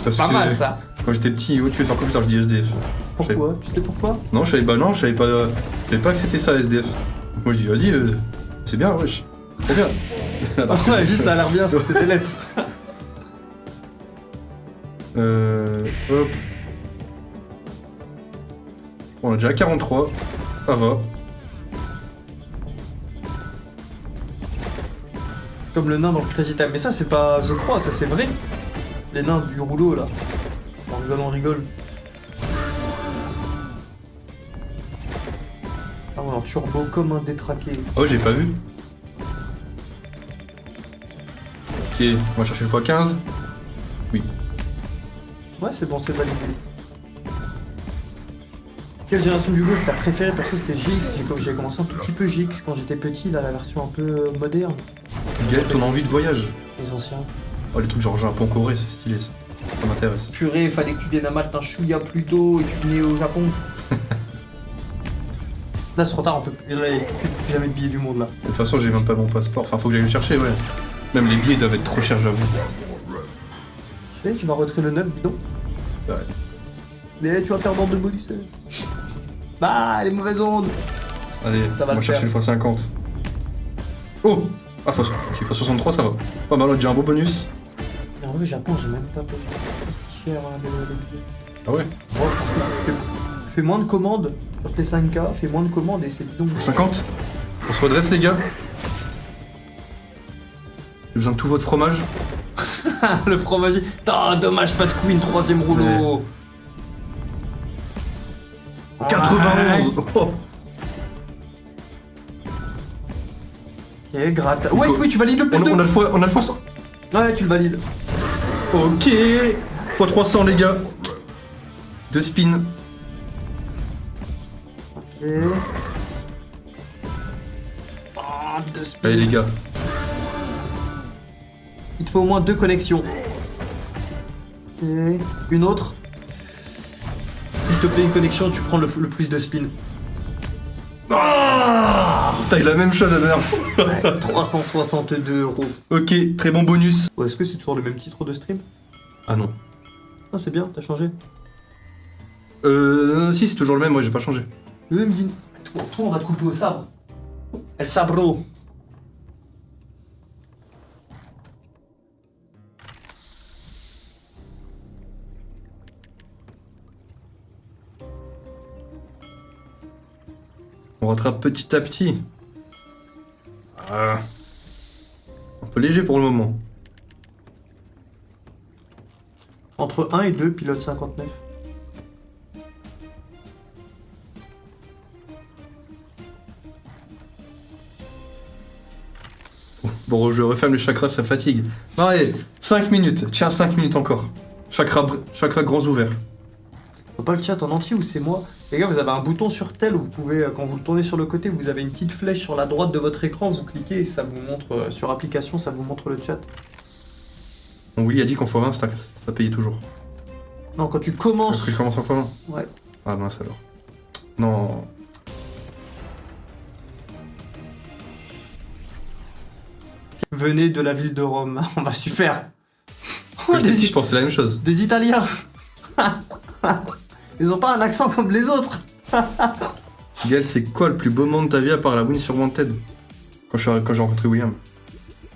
C'est pas que- mal ça. Quand j'étais petit, oh, tu veux faire quoi plus tard, je dis SDF. Pourquoi? Tu sais pourquoi? Non, je savais pas que c'était ça SDF. Donc moi je dis vas-y, c'est bien, wesh. Trop bien. Alors que- Ouais, juste ça a l'air bien sur ces lettres. Hop. On est déjà à 43, ça va. Comme le nain dans le Crazy Time. Mais ça, c'est pas. Je crois, ça c'est vrai. Les nains du rouleau là. On rigole. Ah ouais, en turbo comme un détraqué. Oh, j'ai pas vu. Ok, on va chercher le x15. Oui. Ouais, c'est bon, c'est validé. Quelle génération du Go que t'as préféré? Perso, c'était GX. J'ai commencé un tout petit peu GX quand j'étais petit, là, la version un peu moderne. Gaël, ton envie de voyage. Les anciens. Oh, les trucs genre Japon-Corée, c'est stylé ça. Ça m'intéresse. Purée, fallait que tu viennes à Malte un chouïa plus tôt et tu venais au Japon. Là, c'est trop tard, on peut plus jamais de billets du monde là. De toute façon, j'ai même pas mon passeport. Enfin, faut que j'aille le chercher, ouais. Même les billets doivent être trop chers, j'avoue. Tu sais, tu vas retrait le 9, bidon. C'est vrai. Mais tu vas perdre en 2 bonus. Bah, les mauvaises ondes. Allez, Ça va on va le chercher le x50. Oh Ah, ok, x63, ça va. Pas mal, j'ai un beau bonus. Et en vrai, Japon, j'ai même pas payé. C'est si cher les billets. Ah ouais Moi, je fais moins de commandes sur tes 5K, fais moins de commandes et c'est bidon. 50. On se redresse, les gars. besoin de tout votre fromage. Le fromager. Putain, dommage, pas de queen, 3ème rouleau. Ouais. 91. Oh. Ok, gratte. Ouais, oui, tu valides le plus On a 2. le fois, on a le fois 100. Ouais, tu le valides. Ok. Fois 300 les gars. 2 spins. Ok. Oh, 2 spins. Allez les gars. Il te faut au moins 2 connexions. Ok. Une autre. S'il te plaît, une connexion, tu prends le plus de spins. C'était la même chose la dernière fois. Ouais, 362 €. Ok, très bon bonus. Est-ce que c'est toujours le même titre de stream? Ah non. Non, c'est bien, t'as changé. Si, c'est toujours le même, moi j'ai pas changé. Oui, me dit. Toi, on va te couper au sabre. El sabro. On rattrape petit à petit. Ah. Un peu léger pour le moment. Entre 1 et 2, pilote 59. Bon, je referme les chakras, ça fatigue. Allez, 5 minutes. Tiens, 5 minutes encore. Chakra grands ouverts. Pas le chat en entier ou c'est moi? Les gars, vous avez un bouton sur tel où vous pouvez, quand vous le tournez sur le côté, vous avez une petite flèche sur la droite de votre écran, vous cliquez et ça vous montre, sur application, ça vous montre le chat. Bon, Willy a dit qu'en x20, ça payait toujours. Non, quand tu commences... Après, il commence en x20. Ouais. Ah mince alors. Non. Venez de la ville de Rome. Bah super. Quand j'étais ici, je pensais la même chose. Des Italiens. Ils ont pas un accent comme les autres. Gaël, c'est quoi le plus beau moment de ta vie à part la win sur Wanted? Quand j'ai rencontré William.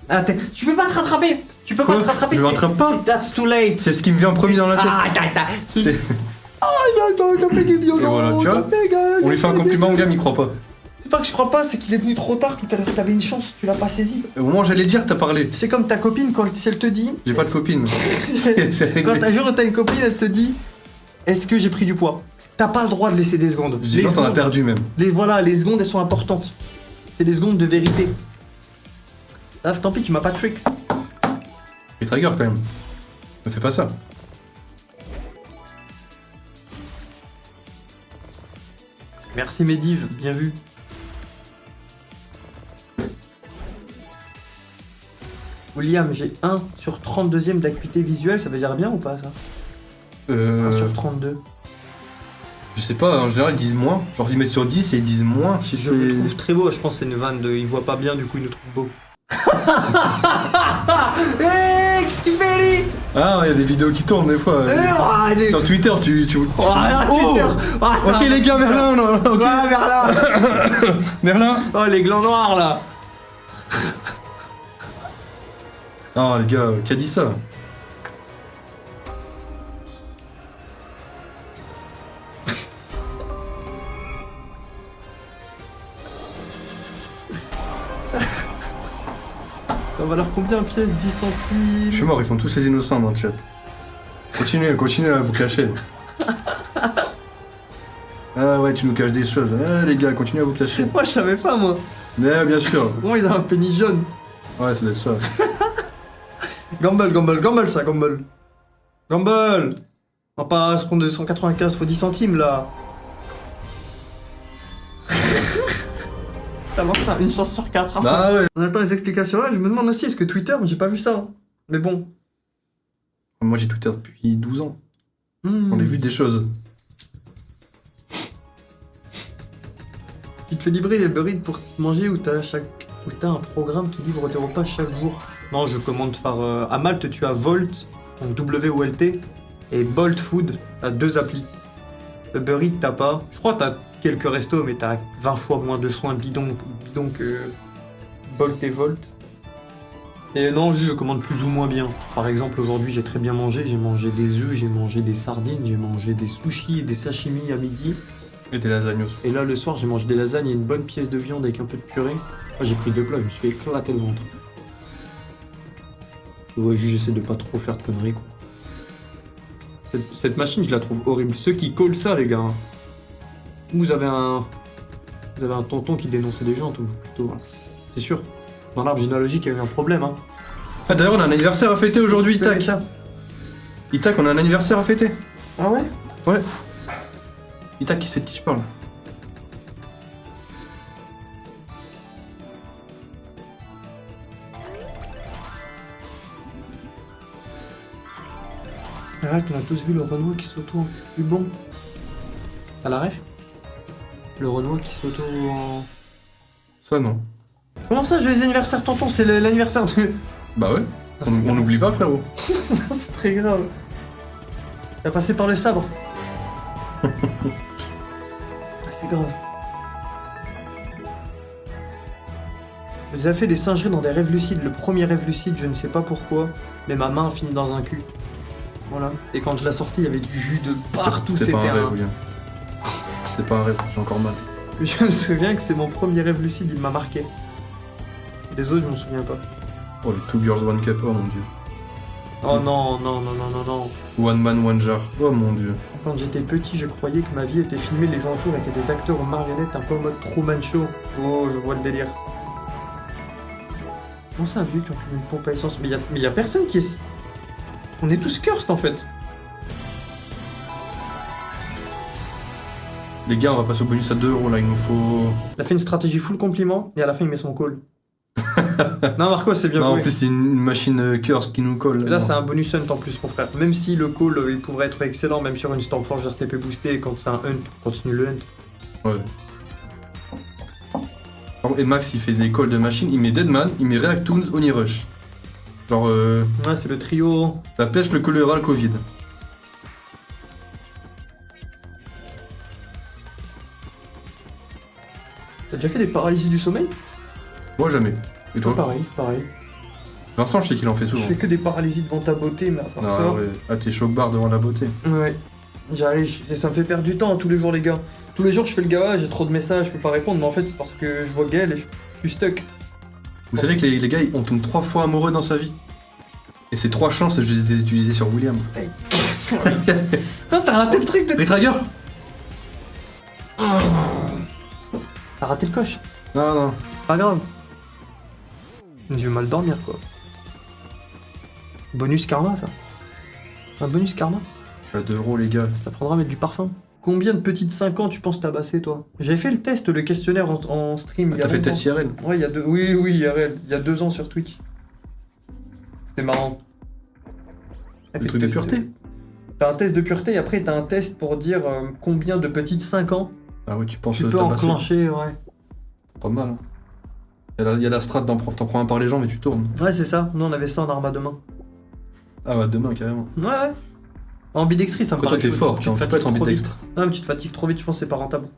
Ah, tu peux pas te rattraper. Tu peux Quoi pas te rattraper. Je me rattrape pas. That's too late. C'est ce qui me vient en premier dans la tête. Ah, C'est- Et voilà, tu vois, on lui fait un compliment, William, il croit pas. C'est pas que je crois pas, c'est qu'il est venu trop tard tout à l'heure. T'avais une chance, tu l'as pas saisi. Au moment où j'allais le dire, t'as parlé. C'est comme ta copine quand si elle te dit. J'ai pas de copine. C'est Quand réglé. t'as une copine, elle te dit est-ce que j'ai pris du poids? T'as pas le droit de laisser des secondes. Je dis non, t'en as perdu même. Les secondes, elles sont importantes. C'est des secondes de vérité. Ah, tant pis, tu m'as pas tricks. Il trigger quand même. Ne fais pas ça. Merci Mediv, bien vu. William, j'ai 1 sur 32ème d'acuité visuelle, ça veut dire bien ou pas ça 1 sur 32. Je sais pas, en général ils disent moins. Genre ils mettent sur 10 et ils disent moins si Je le trouve c'est. très beau, je pense que c'est une vanne de il voit pas bien, du coup il nous trouve beau. Eh, qu'est-ce qu'il fait lui? Ah, il y a des vidéos qui tournent des fois. Sur Twitter, tu. Twitter. Ok les gars, Merlin, non, ok. Ouais, Merlin. Merlin. Oh, les glands noirs là. Ah les gars, qui a dit ça? Ça valeur combien pièce? 10 centimes. Je suis mort, ils font tous les innocents dans le chat. Continuez à vous cacher. Ah ouais, tu nous caches des choses. Ah les gars, continuez à vous cacher. Moi je savais pas moi. Mais bien sûr. Moi ils ont un pénis jaune. Ouais, ça doit être ça. Gamble ça, Gamble. Gamble. On va pas se prendre de 195, faut 10 centimes là. T'as lancé une chance sur 4. Hein. Ah ouais. On attend les explications. Ouais, je me demande aussi, est-ce que Twitter, j'ai pas vu ça. Hein. Mais bon. Moi j'ai Twitter depuis 12 ans. On a vu des choses. Tu te fais livrer les burritos pour manger ou t'as un programme qui livre tes repas chaque jour? Non, je commande par... à Malte, tu as Volt, donc W-O-L-T, et Bolt Food, t'as 2 applis. Uber Eats, t'as pas. Je crois que t'as quelques restos, mais t'as 20 fois moins de choix bidon que Bolt et Volt. Et non, je commande plus ou moins bien. Par exemple, aujourd'hui, j'ai très bien mangé. J'ai mangé des œufs, j'ai mangé des sardines, j'ai mangé des sushis et des sashimi à midi. Et des lasagnes aussi. Et là, le soir, j'ai mangé des lasagnes et une bonne pièce de viande avec un peu de purée. J'ai pris 2 plats, je me suis éclaté le ventre. Ouais, j'essaie de pas trop faire de conneries, quoi. Cette machine, je la trouve horrible. Ceux qui collent ça, les gars. Hein. Vous avez un tonton qui dénonçait des gens, plutôt. Hein. C'est sûr. Dans l'arbre généalogique, il y a eu un problème, hein. Ah d'ailleurs, on a un anniversaire à fêter aujourd'hui, Itac. Itac, on a un anniversaire à fêter. Ah ouais? Ouais. Itac, qui sait de qui je parle? Arrête, on a tous vu le Renoir qui s'auto en plus bon. À la ref? Le Renoir qui s'auto en... Ça, non. Comment ça, j'ai les anniversaires, tonton? C'est l'anniversaire de... Bah ouais. Ah, c'est On n'oublie pas, frérot. C'est très grave. Il a passé par le sabre. Ah, c'est grave. J'ai déjà fait des singeries dans des rêves lucides. Le premier rêve lucide, je ne sais pas pourquoi, mais ma main a fini dans un cul. Voilà. Et quand je l'ai sorti, il y avait du jus de partout. C'est pas un C'était rêve, William. C'est pas un rêve, j'ai encore mal. Je me souviens que c'est mon premier rêve lucide, il m'a marqué. Les autres, je m'en souviens pas. Oh, le Two Girls One Cup, oh mon dieu. Oh non, non, non, non, non, non. One Man One Jar, oh mon dieu. Quand j'étais petit, je croyais que ma vie était filmée, les gens autour étaient des acteurs ou marionnettes, un peu en mode Truman Show. Oh, je vois le délire. Comment ça, un vieux qui ont une pompe à essence? Mais y a personne qui est... On est tous cursed en fait. Les gars, on va passer au bonus à 2 € là, il nous faut... Il a fait une stratégie full compliment, et à la fin il met son call. Non Marco, c'est bien Non, joué. en plus c'est une machine curse qui nous colle. Et là Non. c'est un bonus hunt en plus mon frère. Même si le call il pourrait être excellent, même sur une Stormforge RTP boostée, quand c'est un hunt, continue le hunt. Ouais. Et Max il fait des calls de machine, il met Deadman, il met Reactoons, Oni Rush. Genre Ouais, c'est le trio. la pêche, le choléra, le Covid. T'as déjà fait des paralysies du sommeil? Moi jamais. Et toi? Pareil, pareil. Vincent, je sais qu'il en fait Je souvent. fais que des paralysies devant ta beauté, mais à part Ah ça... ouais, ah t'es choc-bar devant la beauté. Ouais. J'arrive, ça me fait perdre du temps tous les jours les gars. Tous les jours je fais le gars, j'ai trop de messages, je peux pas répondre, mais en fait c'est parce que je vois Gaël et je suis stuck. Vous savez que les gars, on tombe 3 fois amoureux dans sa vie. Et ces 3 chances, je les ai utilisées sur William. Non, t'as raté le truc de... Retrigger? T'as raté le coche. Non, non. C'est pas grave. Je vais mal dormir quoi. Bonus karma ça. Un bonus karma. Je suis à 2 € les gars. Ça t'apprendra à mettre du parfum. Combien de petites 5 ans tu penses tabasser toi? J'avais fait le test, le questionnaire en stream il y a T'as fait longtemps. test IRL? Ouais, il y a deux... Oui, IRL. Il y a 2 ans sur Twitch. C'était marrant. Le truc de pureté? T'as un test de pureté et après t'as un test pour dire combien de petites 5 ans Ah oui, tu penses tu peux tabasser. enclencher, ouais. Pas mal, hein. Il y a la strat, t'en prends un par les jambes et tu tournes. Ouais, c'est ça. Nous on avait ça en arme à deux mains. Ah bah demain, carrément. Ouais, ouais. En ambidextrie, ça me Après, toi, paraît t'es chaud. fort, Tu tu te peux fatigues être trop vite. ambidextre. Non, mais tu te fatigues trop vite, je pense que c'est pas rentable.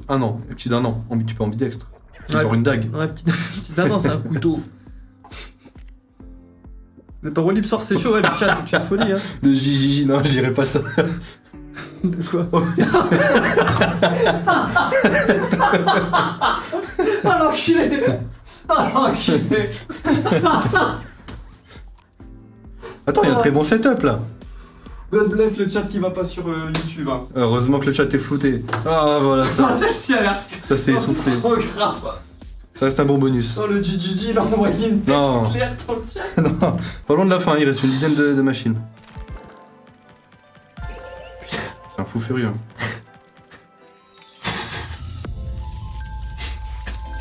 1 an, petit d'un an, tu peux ambidextre. C'est Ouais. genre une dague. Ouais, petit d'un an, c'est un couteau. Le temps libre sort, c'est chaud, ouais, le chat est une folie, hein. Le JJJ, non, j'irai pas ça. De quoi? Ah l'enculé! Ah l'enculé! Attends, il y a un très bon setup là. God bless le chat qui va pas sur YouTube, hein. Heureusement que le chat est flouté. Ah voilà, Ah, ça, celle-ci a l'air... ça s'est Oh, essoufflé. c'est trop grave. Ça reste un bon bonus. Oh, le GGG, il a envoyé une tête Non. claire dans le chat. Non, pas loin de la fin, il reste une dizaine de machines. C'est un fou furieux.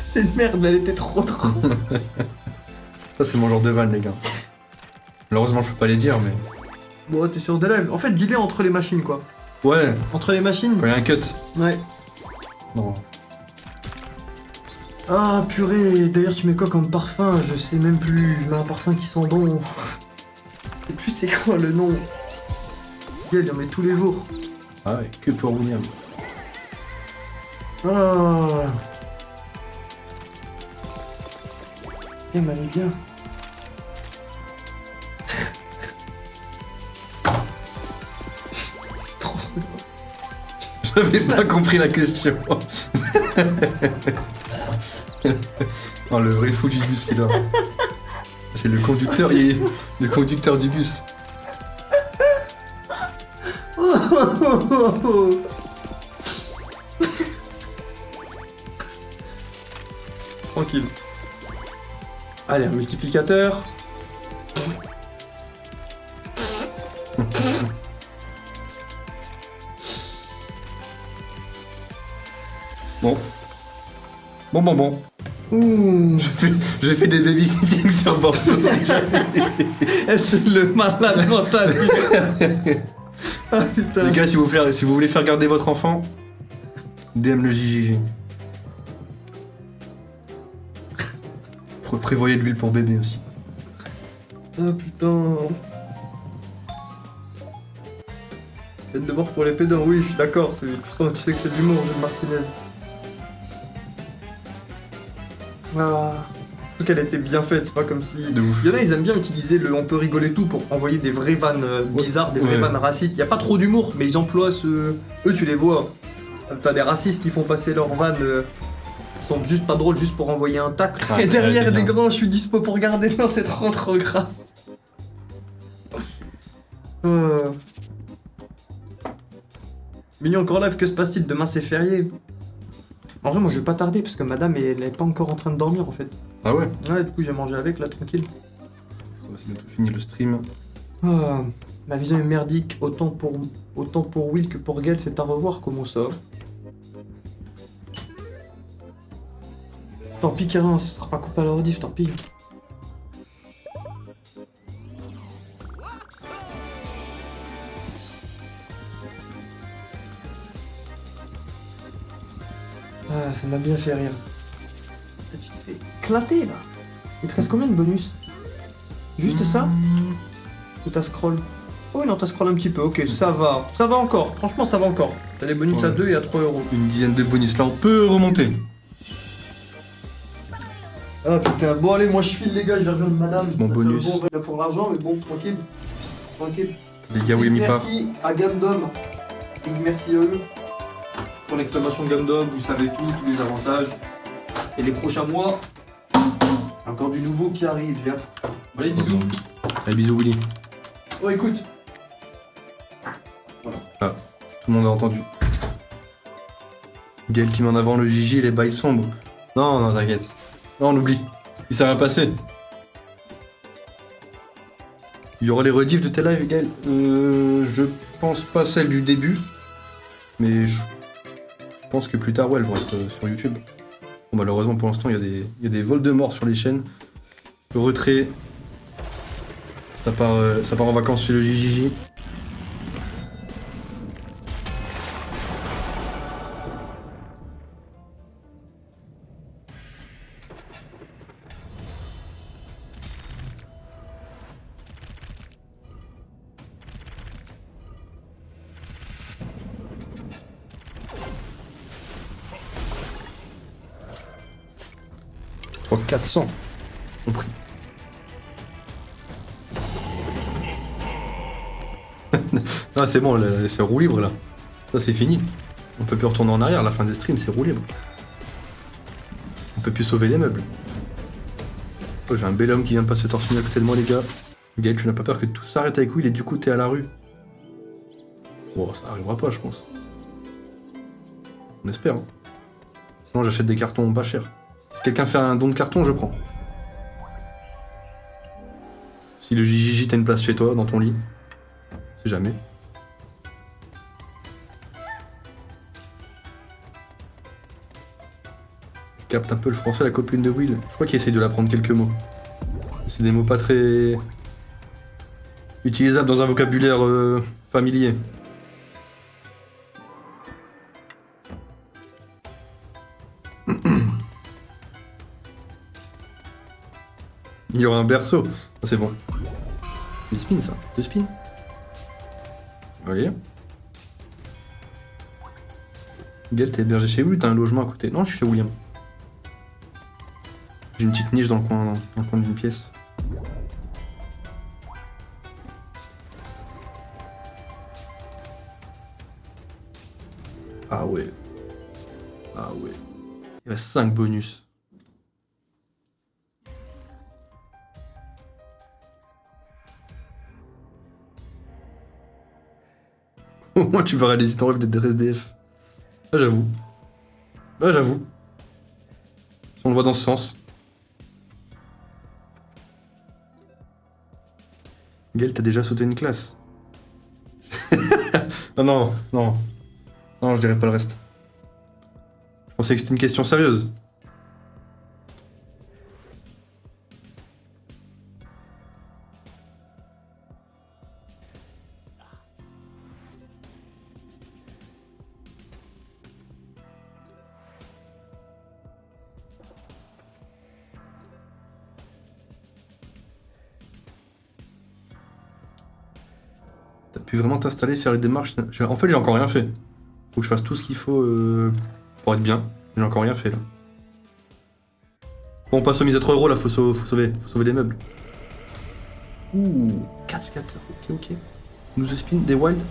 C'est une merde, mais elle était trop drôle. Ça, c'est mon genre de vanne, les gars. Malheureusement, je peux pas les dire, mais. Bon, t'es sur des lives. En fait, dis-les entre les machines, quoi. Ouais, Entre les machines. quand il y a un cut. Ouais. Non. Ah, purée. D'ailleurs, tu mets quoi comme parfum? Je sais même plus. Je mets un parfum qui sent bon. Je sais plus c'est quoi le nom. Il en met tous les jours. Ah ouais, que pour William. Ah. Elle m'allait bien. C'est trop... J'avais pas compris la question. Oh, le vrai fou du bus, il a. C'est le conducteur, le conducteur du bus. Tranquille. Allez, un multiplicateur. Bon. Bon. Ouh. J'ai fait des babysitting sur Bordeaux. C'est le malade mental. Ah putain. Les gars, si vous voulez faire garder votre enfant, DM le JJJ. Prévoyez de l'huile pour bébé aussi. Ah putain. Peine de mort pour les pédants, oui, je suis d'accord. Tu sais que c'est de l'humour, Jules Martinez. Ah. Surtout qu'elle était bien faite, c'est pas comme si. De ouf. Il y en a, ils aiment bien utiliser le on peut rigoler tout pour envoyer des vraies vannes bizarres, des vraies vannes racistes. Y a pas trop d'humour, mais ils emploient ce. Eux, tu les vois. T'as des racistes qui font passer leurs vannes. Qui sont juste pas drôles, juste pour envoyer un tacle. Ouais, Et derrière ouais, des bien. grands, je suis dispo pour regarder. Non, c'est trop grave. Mignon encore live, que se passe-t-il? Demain c'est férié. En vrai, moi je vais pas tarder parce que madame elle est pas encore en train de dormir en fait. Ah ouais. Ouais, du coup j'ai mangé avec là, tranquille. Ça va, c'est bientôt fini le stream. Ah, ma vision est merdique, autant pour Will que pour Gaël, c'est à revoir, comment ça? Tant pis Karin, ce sera pas coupé à la rediff, tant pis. Ah, ça m'a bien fait rire. Tu te fais éclater là. Il te reste combien de bonus? Juste ça? Ou t'as scroll? Oh non, t'as scroll un petit peu, ok, ça va. Ça va encore, franchement ça va encore. T'as des bonus à Ouais. 2 et à 3 euros. Une dizaine de bonus. Là, on peut remonter. Ah putain, bon allez, moi je file les gars, je vais rejoindre madame. Bon, bonus. Bon, là, pour l'argent, mais bon, tranquille. Tranquille. Les gars, oui, Big mis pas. merci à Gundam. Big merci à eux. Pour l'exclamation Gundam, vous savez tout, tous les avantages. Et les prochains mois, encore du nouveau qui arrive, j'ai hâte. Allez, bisous. Allez, bisous, Willy. Oh, écoute. Tout le monde a entendu. Gaël qui met en avant le JJ et les bails sombres. Non, t'inquiète. Non, on oublie. Il s'est rien passé. Il y aura les rediffs de tes lives, Gaël. Je pense pas celle du début. Mais je pense que plus tard, ouais, elles vont être sur YouTube. Bon, malheureusement, pour l'instant, il y a des vols de mort sur les chaînes. Le retrait. Ça part en vacances chez le JJJ. Je crois que 400 ont pris. Non, c'est bon, là, c'est roue libre là. Ça, c'est fini. On peut plus retourner en arrière, la fin des streams, c'est roue libre. On peut plus sauver les meubles. Oh, j'ai un bel homme qui vient de passer torse nu à côté de moi, les gars. Gaël, tu n'as pas peur que tout s'arrête avec Will et du coup, t'es à la rue? Bon, ça arrivera pas, je pense. On espère. Hein. Sinon, j'achète des cartons pas chers. Si quelqu'un fait un don de carton, je prends. Si le JJJ t'as une place chez toi, dans ton lit. C'est jamais. Il capte un peu le français, la copine de Will. Je crois qu'il essaye de l'apprendre quelques mots. C'est des mots pas très utilisables dans un vocabulaire familier. Il y aura un berceau. Ah, c'est bon. Des spins, ça. Deux spins. Allez. Gaël, t'es hébergé chez Will ou t'as un logement à côté? Non, je suis chez William. J'ai une petite niche dans le coin d'une pièce. Ah ouais. Ah ouais. Il reste 5 bonus. Au moins, tu vas réaliser ton rêve d'être des SDF. Là, j'avoue. Là, j'avoue. On le voit dans ce sens. Gaël, t'as déjà sauté une classe. Non, non, non. Non, je dirais pas le reste. Je pensais que c'était une question sérieuse. T'as pu vraiment t'installer, faire les démarches. En fait, j'ai encore rien fait. Faut que je fasse tout ce qu'il faut pour être bien. J'ai encore rien fait là. Bon, on passe aux mises à 3 euros là, faut sauver les meubles. Ouh, 4 scatters, ok. Nous spin, des wilds,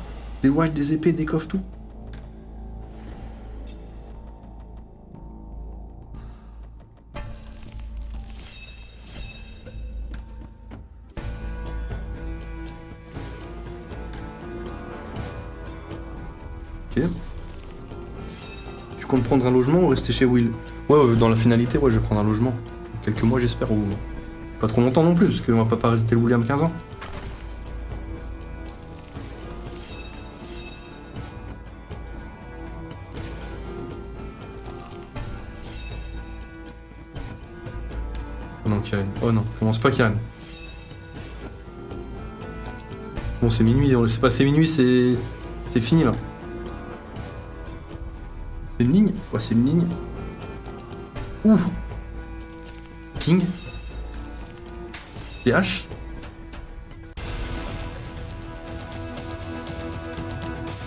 des épées, des coffres, tout. Ok. Tu comptes prendre un logement ou rester chez Will? Ouais, dans la finalité, ouais, je vais prendre un logement. Quelques mois, j'espère, ou pas trop longtemps non plus, parce qu'on va pas rester le William 15 ans. Oh non, Karen. Oh non, commence pas, Karen. Bon, c'est minuit, on le sait pas, c'est minuit, c'est fini là. C'est une ligne? Ouais, c'est une ligne. Ouh! King. Les haches.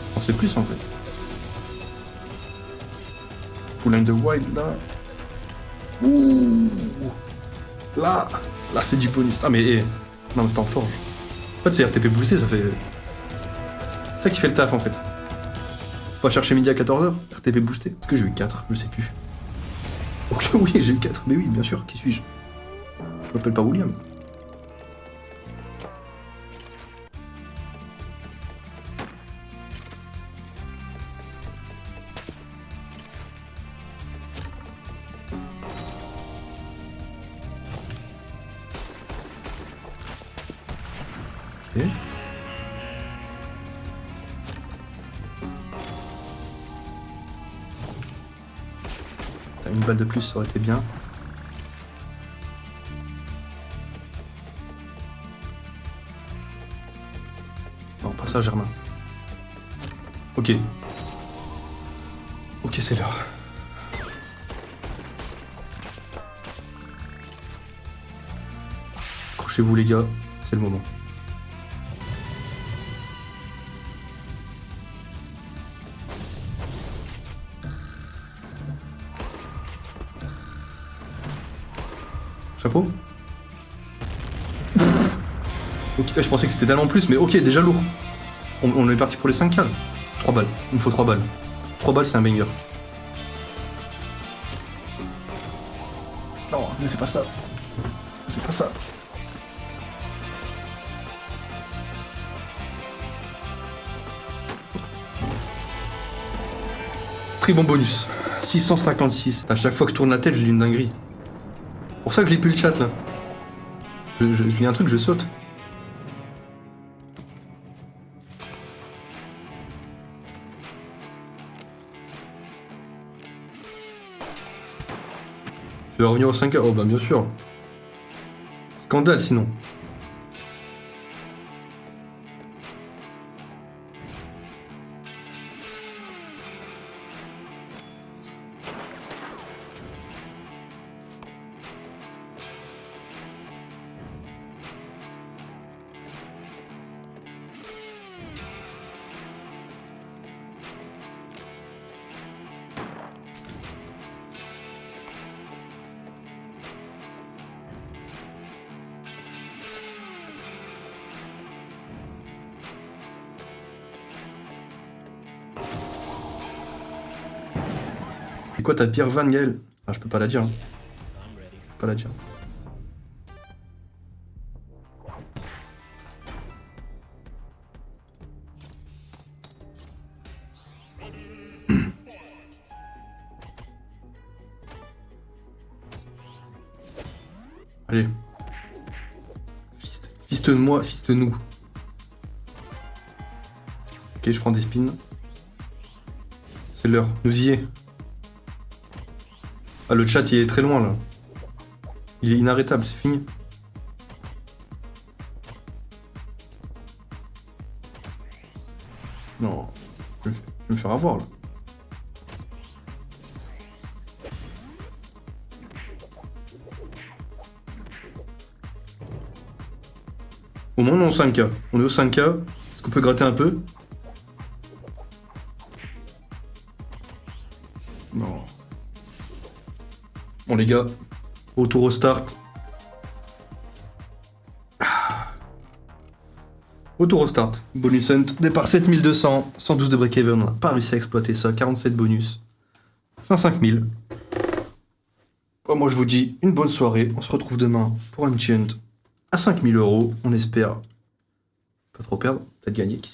Je pensais plus en fait. Full line de wild là. Ouh! Là c'est du bonus. Ah mais non mais c'est en forge. En fait c'est RTP boosté, ça fait. C'est ça qui fait le taf en fait. Faut pas chercher midi à 14h, RTP boosté. Est-ce que j'ai eu 4? Je sais plus. Ok oui j'ai eu 4, mais oui bien sûr, qui suis-je? Je m'appelle pas William. Ok. T'as une balle de plus, ça aurait été bien. Non, pas ça, Germain. Ok. Ok, c'est l'heure. Accrochez-vous les gars, c'est le moment. Chapeau. Ok, je pensais que c'était tellement plus, mais ok, déjà lourd. On est parti pour les 5 kills. 3 balles, il me faut 3 balles. 3 balles, c'est un banger. Non, ne fais pas ça. Ne fais pas ça. Très bon bonus. 656. À chaque fois que je tourne la tête, je lis une dinguerie. C'est pour ça que je lis plus le chat là. Je lis un truc, je saute. Je vais revenir aux 5 heures. Oh bah bien sûr. Scandale sinon. C'est quoi ta pire vanne, Gaël? Ah, je peux pas la dire. Hein. Je peux pas la dire. Allez. Fiste de moi, fiste de nous. Ok, je prends des spins. C'est l'heure, nous y est. Ah, le chat, il est très loin, là. Il est inarrêtable, c'est fini. Non, je vais me faire avoir, là. Au moins, on est au 5K. On est au 5K. Est-ce qu'on peut gratter un peu? Non. Bon, les gars, retour au start. Retour au start. Bonus hunt, départ 7200, 112 de break-even, on n'a pas réussi à exploiter ça, 47 bonus. Fin 5000. Bon, moi je vous dis une bonne soirée, on se retrouve demain pour un petit hunt à 5000 €, on espère pas trop perdre, peut-être gagner, qui sait.